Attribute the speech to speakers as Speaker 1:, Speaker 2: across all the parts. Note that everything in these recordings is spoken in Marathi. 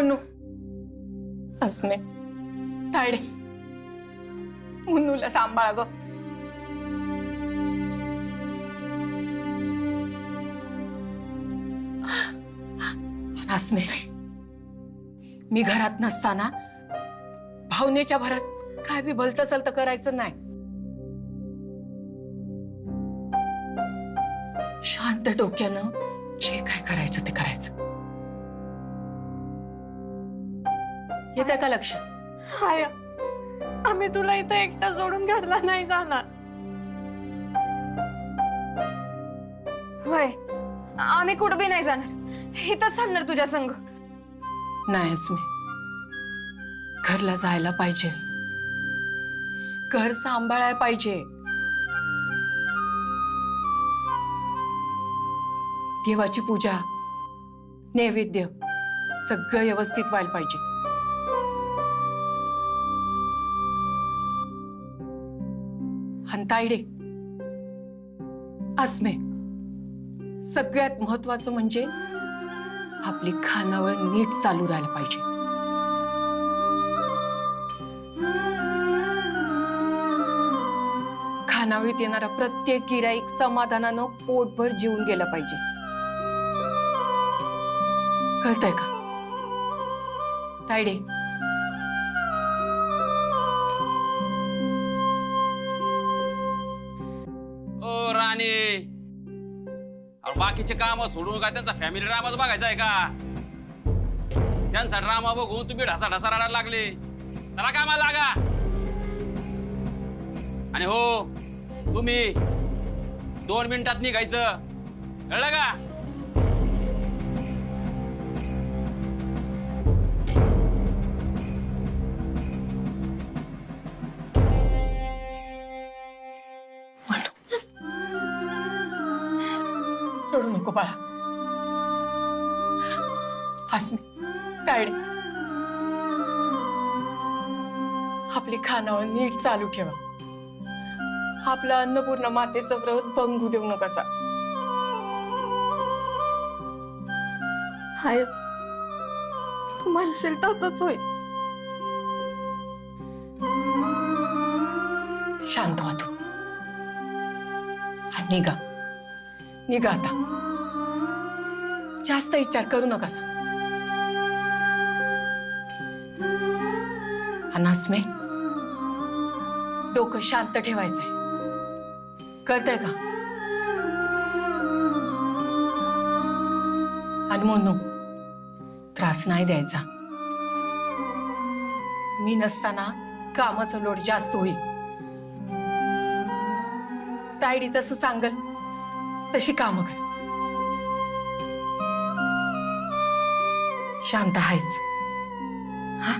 Speaker 1: मुन्नू अस्मे तायडे मुन्नूला सांभाळ ग. अस्मे मी घरात नसताना भावनेच्या भरात काय बी भलत सलत करायचं नाही. शांत डोक्यानं जे काय करायचं ते करायचं. येतं का लक्षात?
Speaker 2: हाय, आम्ही तुला इथं एकटा सोडून घरला नाही जाणार.
Speaker 3: होय, आम्ही कुठं बी नाही जाणार. इथंच थांबणार तुझ्या संग.
Speaker 1: नाही अस्मे, घरला जायला पाहिजे. घर सांभाळायला पाहिजे. देवाची पूजा नैवेद्य सगळं व्यवस्थित व्हायला पाहिजे. हंतायडे अस्मे सगळ्यात महत्वाचं म्हणजे आपली खानावळ नीट चालू राहायला पाहिजे. खानावळीत येणारा प्रत्येक गिराईक समाधानानं पोटभर जेवून गेला पाहिजे. कळतंय का तायडे?
Speaker 4: ओ राणी, बाकीचे काम सोडून काय त्यांचा फॅमिली ड्रामाच बघायचा आहे का? त्यांचा ड्रामा बघून तुम्ही ढसा ढसा रडायला लागले. चला कामाला लागा. आणि हो, तुम्ही 2 मिनिटात निघायचं, कळलं का?
Speaker 1: रडू नको बाळा. अस्मी तायडे आपली खानावळ नीट चालू ठेवा. आपलं अन्नपूर्णा मातेचं व्रत भंगू देऊ नका.
Speaker 2: हाय, तू म्हणशील तसंच होईल.
Speaker 1: शांत व्हा तू. निघा निघा आता. जास्त विचार करू नका. अनास्मे डोकं शांत ठेवायचंय. कळतंय का? आणि मुन्नू त्रास नाही द्यायचा. मी नसताना कामाचं लोड जास्त होईल. तायडी जसं सांगल तशी कामं कर. शांत आहेच हा?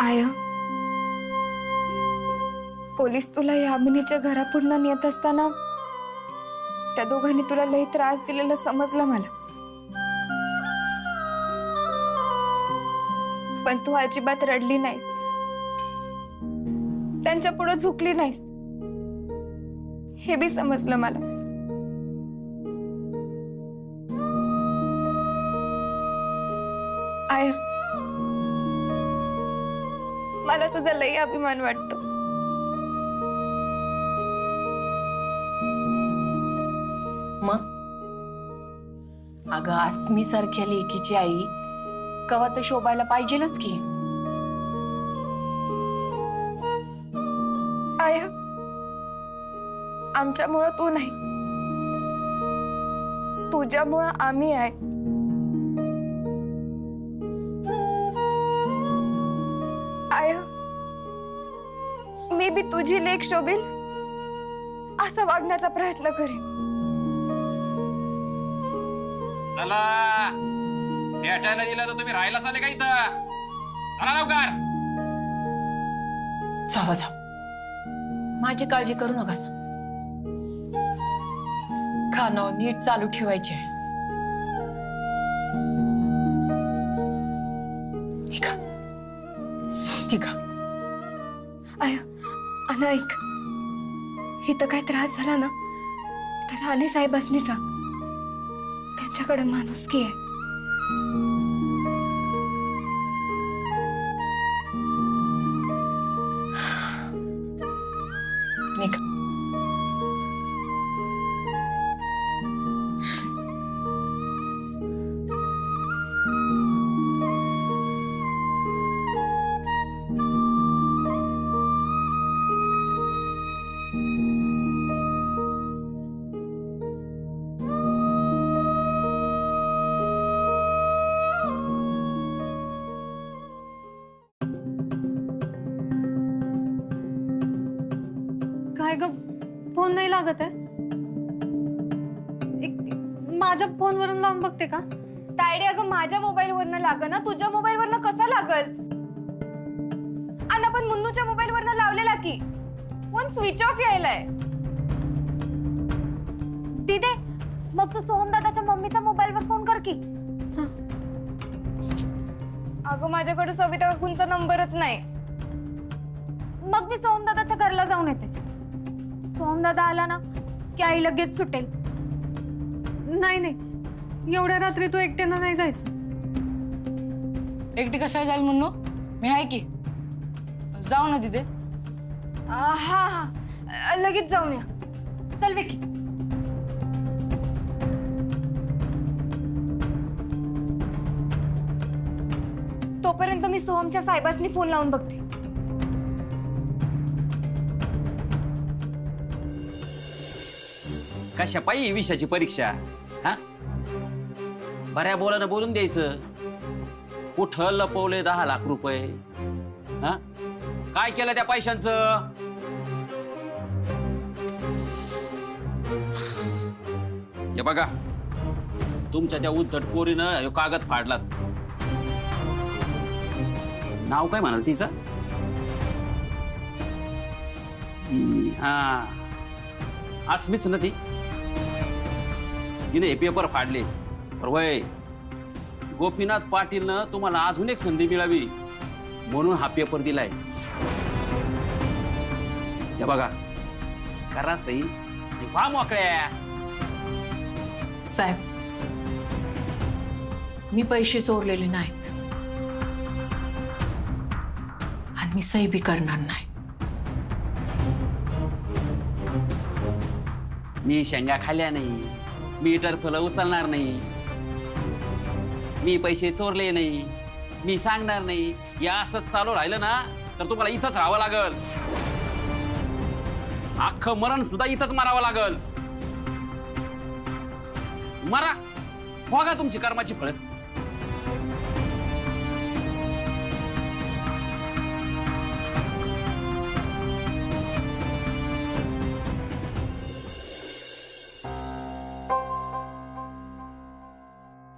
Speaker 3: आया, पोलीस तुला यामिनीच्या घरापुढनं नेत असताना त्या दोघांनी तुला लई त्रास दिलेला समजलं मला. पण तू अजिबात रडली नाहीस, त्यांच्या पुढे झुकली नाहीस, हे बी समजलं मला. आया, मला तुझा लई अभिमान वाटतो.
Speaker 1: मग अगं अस्मी सारख्या लेकीची आई कवा तर शोभायला पाहिजेलच की.
Speaker 3: आया, आमच्यामुळं तू नाही, तुझ्यामुळं आम्ही आहे. आया, मी बी तुझी लेक शोभेल असं वागण्याचा प्रयत्न करेन.
Speaker 4: चला, भेटायला दिलं तर तुम्ही राहायला चाले का इथं? चला लवकर.
Speaker 1: जावा जावा, माझी काळजी करू नका. खाणं नीट चालू ठेवायचे. निघा निघा.
Speaker 3: अन ऐक, इथं काय त्रास झाला ना तर राणे साहेबांनी सांग, त्यांच्याकडे माणुसकी आहे.
Speaker 1: निघा.
Speaker 2: काय ग, फोन नाही लागत आहे? माझ्या फोनवरून लावून बघते का?
Speaker 3: तायडे, अगं माझ्या मोबाईल वरनं लाग ना, तुझ्या मोबाईल वरनं कसा लागल? आणि आपण मुन्नूच्या मोबाईल वरनं लावलेला की फोन स्विच ऑफ यायलाय.
Speaker 5: दीदी, मग तू सोहम दादाच्या मम्मीच्या मोबाईलवर फोन कर की.
Speaker 3: अगं माझ्याकडे सविता काकूंचा नंबरच नाही.
Speaker 5: मग मी सोहम दादाच्या घरला जाऊन येते. सोहम दादा आला ना की आई लगेच सुटेल.
Speaker 2: नाही नाही, एवढ्या रात्री तू एकट्यानं नाही जायचं.
Speaker 6: एकटी कशाला जाईल मुन्नू? मी आहे की, जाऊ ना तिथे.
Speaker 3: हा हा, लगेच जाऊन या.
Speaker 5: चल विकी.
Speaker 3: तोपर्यंत मी सोहमच्या साहेबांनी फोन लावून बघते.
Speaker 4: कशा पायी विषयाची परीक्षा? हा, बऱ्या बोलानं बोलून द्यायचं. कुठं लपवले 10 लाख रुपये? हा, काय केलं त्या पैशांचं? हे बघा, तुमच्या त्या उद्धट पोरीनं हे कागद फाडलात. नाव काय म्हणाल तिचं? हा, अस्मीच ना ती. तिने हे पेपर फाडले. वय, गोपीनाथ पाटीलनं तुम्हाला अजून एक संधी मिळावी म्हणून हा पेपर दिलाय. हे बघा, करा सही, व्हा मोकळ्या.
Speaker 7: साहेब, मी पैसे चोरलेले नाहीत आणि मी सही बी करणार नाही.
Speaker 4: मी शेंगा खाल्ल्या नाही, मी टरफलं उचलणार नाही, मी पैसे चोरले नाही, मी सांगणार नाही. या असंच चालू राहिलं ना तर तुम्हाला इथंच राहावं लागल. अख्खं मरण सुद्धा इथंच मारावं लागल. मरा, बघा तुमची कर्माची फळं.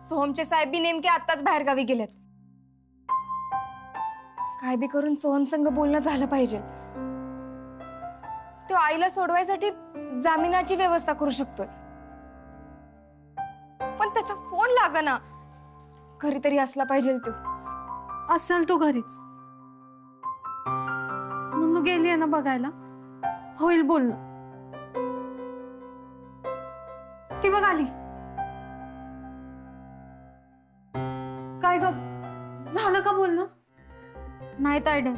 Speaker 3: सोहमचे साहेब बी नेमके आत्ताच बाहेरगावी गेलेत. काय बी करून सोहम संग बोलणं झालं पाहिजे. तो आईला सोडवायसाठी जामिनाची व्यवस्था करू शकतोय, पण त्याचा फोन लागना. घरी तरी असला पाहिजे तो.
Speaker 2: असेल तो घरीच. म्हणून गेली ना बघायला, होईल बोलणं. ती बघ आली. काय ग, झालं का बोलणं?
Speaker 5: नाही तायडे,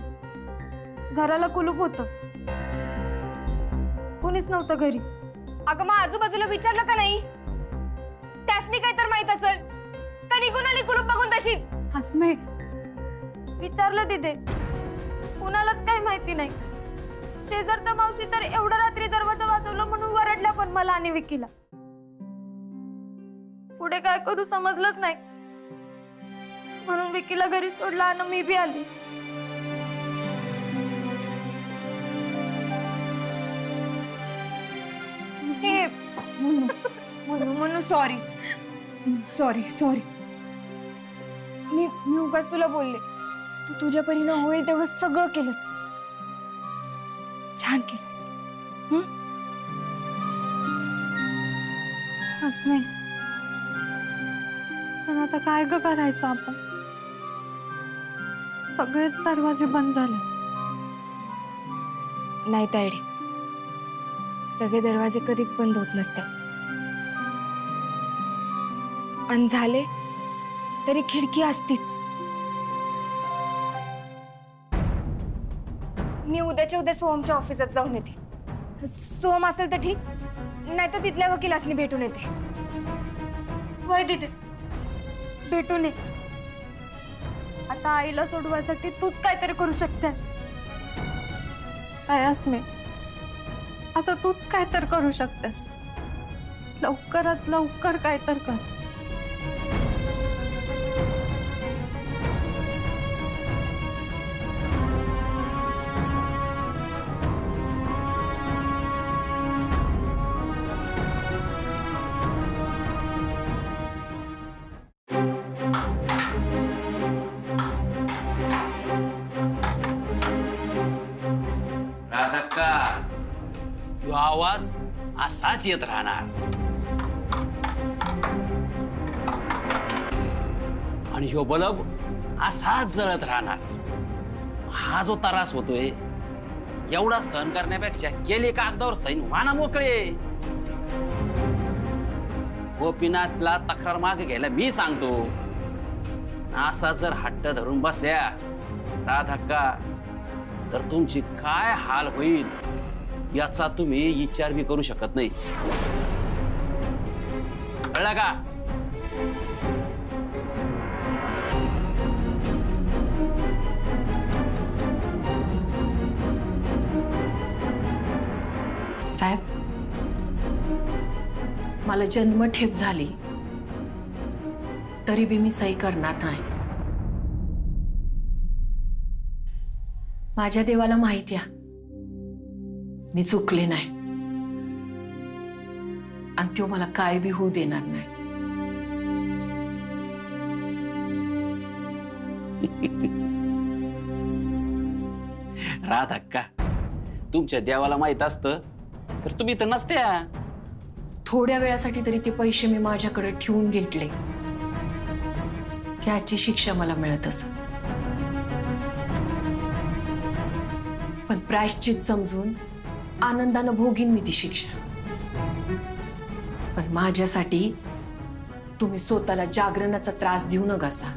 Speaker 5: घराला कुलूप होतं, कोणीच नव्हतं घरी.
Speaker 3: अगं मग आजूबाजूला विचारलं का नाही? त्यासनी काय तर माहित असेल का? निघून आली कुलूप बघून तशी.
Speaker 2: हसमे,
Speaker 5: विचारलं तिथे, कुणालाच काही माहिती नाही. शेजारच्या मावशी तर एवढ्या रात्री दरवाजा वाजवलं म्हणून वरडल्या पण मला आणि विकीला. पुढे काय करू समजलंच नाही, म्हणून विकीला घरी सोडला आणि मी बी आली.
Speaker 3: हे म्हणून सॉरी सॉरी सॉरी. मी उगाच तुला बोलले. तू तुझ्या परीनं होईल तेवढं सगळं केलंस. छान केलंस.
Speaker 2: हसमे, पण आता काय ग करायचं आपण? सगळेच दरवाजे बंद झाले.
Speaker 3: नाही तायडे, सगळे दरवाजे कधीच बंद होत नसतात. आणि झाले तरी खिडकी असतीच. मी उद्याच्या उद्या सोहमच्या ऑफिसात जाऊन येते. सोहम असेल तर ठीक, नाही तर तिथल्या वकिलासनी भेटून येते.
Speaker 5: वय दिदे, भेटून ये. आता आईला सोडवायसाठी तूच काहीतरी करू शकतेस.
Speaker 2: काय अस्मी, आता तूच काय तर करू शकतेस. लवकरात लवकर काय तर कर.
Speaker 4: राधक्का, ह्यो आवाज असाच येत राहणार. आणि ह्यो बलब असाच जळत राहणार. हा जो त्रास होतोय एवढा सहन करण्यापेक्षा केले कागदावर सैन वाना मोकळे. गोपीनाथला तक्रार मागे घ्यायला मी सांगतो. असा जर हट्ट धरून बसल्या राधक्का, तर तुमची काय हाल होईल याचा तुम्ही विचार बी करू शकत नाही. कळलं का?
Speaker 7: साहेब, मला जन्मठेप झाली तरी बी मी सही करणार नाही. माझ्या देवाला माहिती आहे मी चुकले नाही, आणि तो मला काय बी होऊ देणार नाही.
Speaker 4: राधक्का, तुमच्या देवाला माहित असतं तर तुम्ही तर नसत्या.
Speaker 7: थोड्या वेळासाठी तरी ते पैसे मी माझ्याकडे ठेवून घेतले, त्याची शिक्षा मला मिळत असत. पण प्रायश्चित समजून आनंदानं भोगीन मी ती शिक्षा. पण माझ्यासाठी तुम्ही स्वतःला जागरणाचा त्रास देऊ नका सा.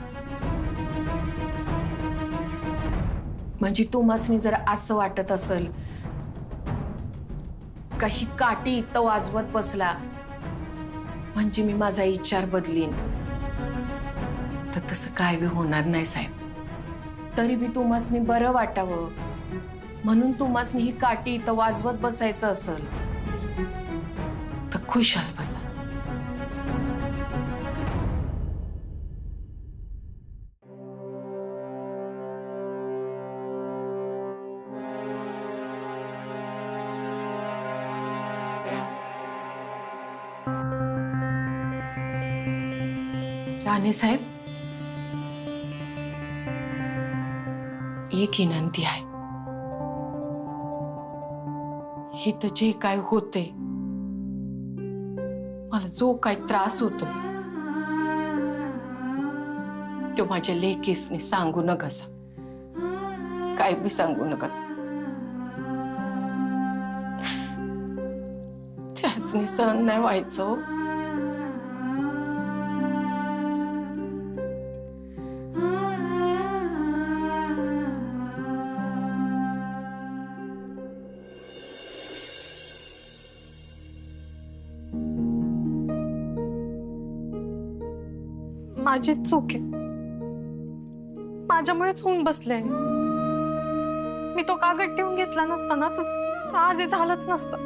Speaker 7: म्हणजे तुम्हासनी जर असं वाटत असेल काही काठी इथं वाजवत बसला म्हणजे मी माझा विचार बदलीन, तर तसं काय बी होणार नाही साहेब. तरी बी तुम्हासनी बरं वाटावं म्हणून तुम्हासनी ही काठी इथं वाजवत बसायचं असेल तर खुशाल बसा. राणे साहेब, एक विनंती आहे. इथं जे काय होते, मला जो काय त्रास होतो तो माझ्या लेकीसनी सांगू नकासा. काय बी सांगू नकासा. त्यासनी सहन नाही व्हायचं.
Speaker 2: माझीच चूक आहे. माझ्यामुळेच होऊन बसले. मी तो कागद ठेवून घेतला नसता ना तर आज हे झालंच नसतं.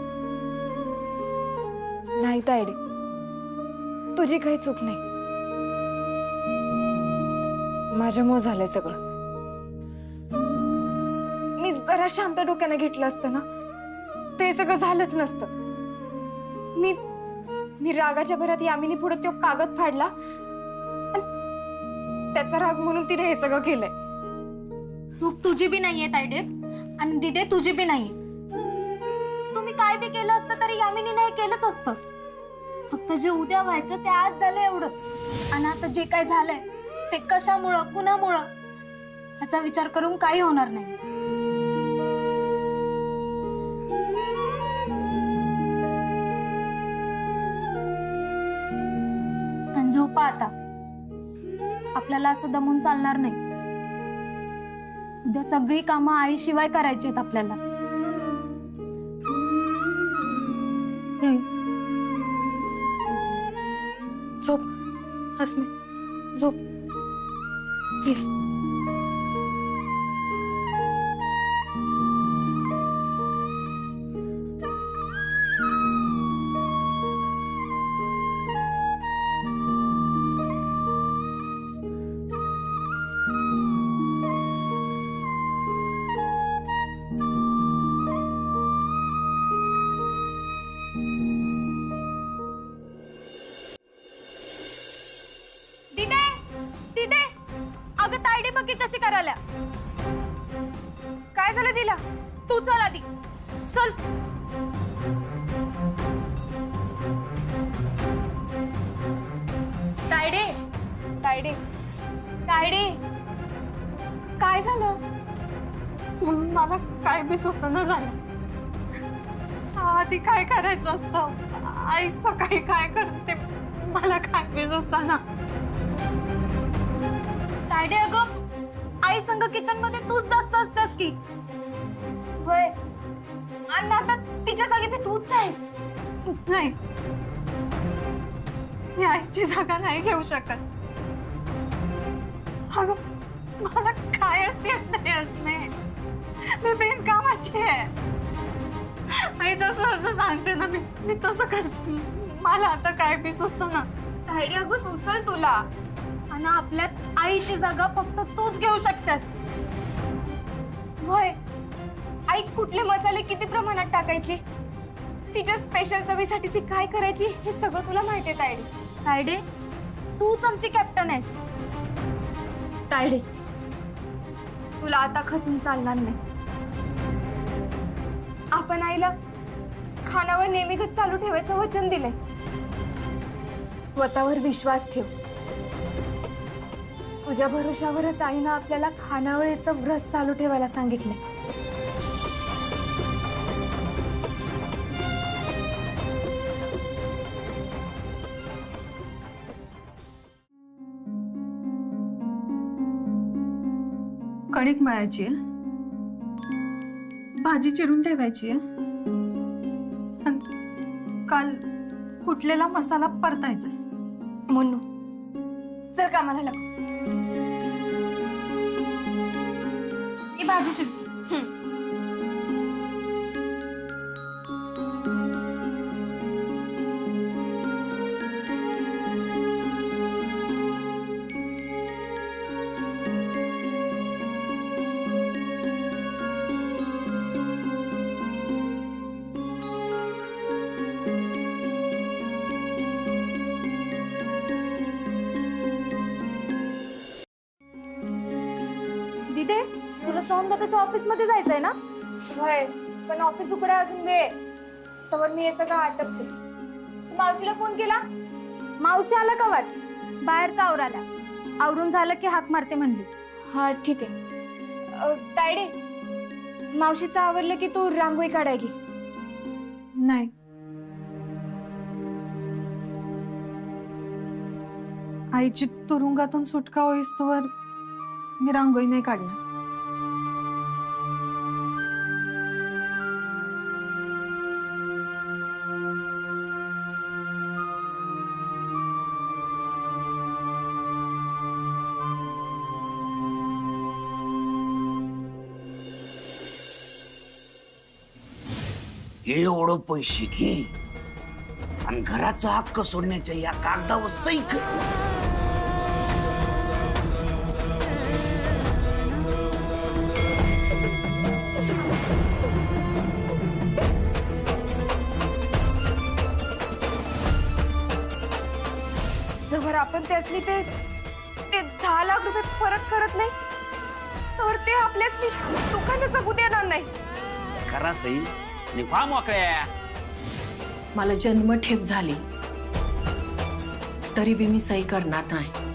Speaker 3: नाही तायडे, तुझी काही चूक नाही. माझ्यामुळे झालंय सगळं. मी जरा शांत डोक्याने घेतलं असतं ना ते सगळं झालंच नसतं. मी रागाच्या भरात यामिनी पुढे तो कागद फाडला, त्याचा राग म्हणून तिने हे सगळं केलंय.
Speaker 5: चूक तुझी बी नाहीये तायडे, आणि दिदे तुझी बी नाही. तुम्ही काय बी केलं असतं तरी यामिनीने हे केलंच असतं. फक्त जे उद्या व्हायचं ते आज झालं एवढंच. आणि आता जे काय झालंय ते कशामुळं कुणामुळं याचा विचार करून काही होणार नाही. आणि झोपा आता. आपल्याला असं दमून चालणार नाही. उद्या सगळी कामं आईशिवाय करायची आहेत आपल्याला.
Speaker 2: झोप हसमी, झोप. ये.
Speaker 5: दिदे, दिदे, अगं तायडी बघी कशी करायला.
Speaker 3: काय झालं तिला?
Speaker 5: तू चल आधी, चल.
Speaker 3: तायडे, तायडे, तायडे, काय झालं?
Speaker 2: मला काय बी सुचना झालं. आधी काय करायचं असतं, आई सकाळी काय करते मला काय बी सुचना.
Speaker 5: तायडे, अगं आई संग किचन मध्ये तूच जास्त असतेस की.
Speaker 3: होय, आणि आता तिच्या जागी मी तूच आहेस.
Speaker 2: नाही, मी आईची जागा नाही घेऊ शकत. अगं मला कायच येत नाही असणे. मी बिनकामाची आहे. आई जसं असं सांगते ना मी तसं करते. मला आता काय बी सुचना.
Speaker 3: तायडे, अगं सुचल तुला.
Speaker 5: आणि आपल्यात आईची जागा फक्त तूच घेऊ शकतेस.
Speaker 3: होय, आई कुठले मसाले किती प्रमाणात टाकायचे, तिच्या स्पेशल चवीसाठी ती काय करायची हे सगळं तुला माहिती आहे तायडे.
Speaker 5: तायडे, तूच आमची कॅप्टन आहेस.
Speaker 3: तायडे, तुला आता खचून चालणार नाही. आपण आईला खानावर नेहमीच चालू ठेवायचं वचन दिलंय. स्वतःवर विश्वास ठेव. तुझ्या भरोशावरच आईनं आपल्याला खानावळीचं व्रत चालू ठेवायला सांगितलंय.
Speaker 2: कणिक मळायची आहे, भाजी चिरून ठेवायची आहे, आणि काल कुटलेला मसाला परतायचा.
Speaker 3: मुन्नू, चल कामाला लाग.
Speaker 5: ही भाजीची. दिदे, तुला सोमदाच्या ऑफिस मध्ये जायचंय ना?
Speaker 3: होय, पण ऑफिस उघडे अजून वेळ आहे. तर मी हे सगळं आटपते. मावशीला फोन केला?
Speaker 5: मावशी आला का वाच? बाहेरचा आवराला. आवरून झालं की हाक मारते म्हणली.
Speaker 3: हा ठीक आहे. तायडे, मावशीचं आवरलं की तू रांगोळी काढाय घे.
Speaker 2: नाही, आईची तुरुंगातून सुटका होईस्तोवर मी रांगोळी नाही काढणार.
Speaker 8: एवढं पैसे घे आणि घराचा हक्क सोडण्याच्या या कागदावर सही कर.
Speaker 3: जवळ आपण ते असली ते 10 लाख रुपये परत करत नाही तर ते आपल्याच सुखाने जगू देणार नाही.
Speaker 4: करा सई आणि व्हा मोकळ्या.
Speaker 7: मला जन्मठेप झाली तरी बी मी सही करणार नाही.